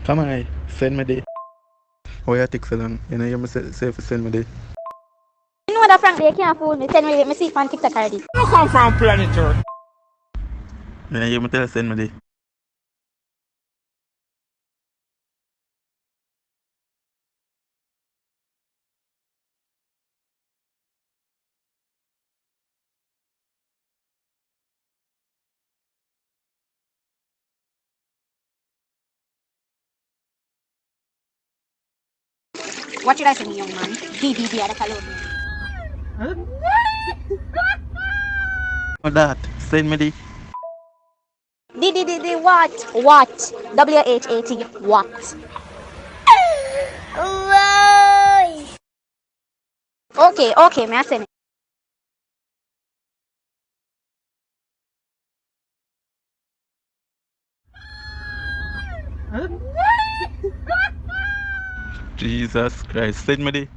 Come on, send me the. Why you take so long? You know you must say for send me the. You know that Frank, they can't fool me. Send me see fan TikTok already. You come from planet Earth. You know you must tell send me the. What should I say, young man? DDD at the color. Oh, that send me the. DDD what? What? WHAT what? Why? Okay, may I send it? Jesus Christ, send me the.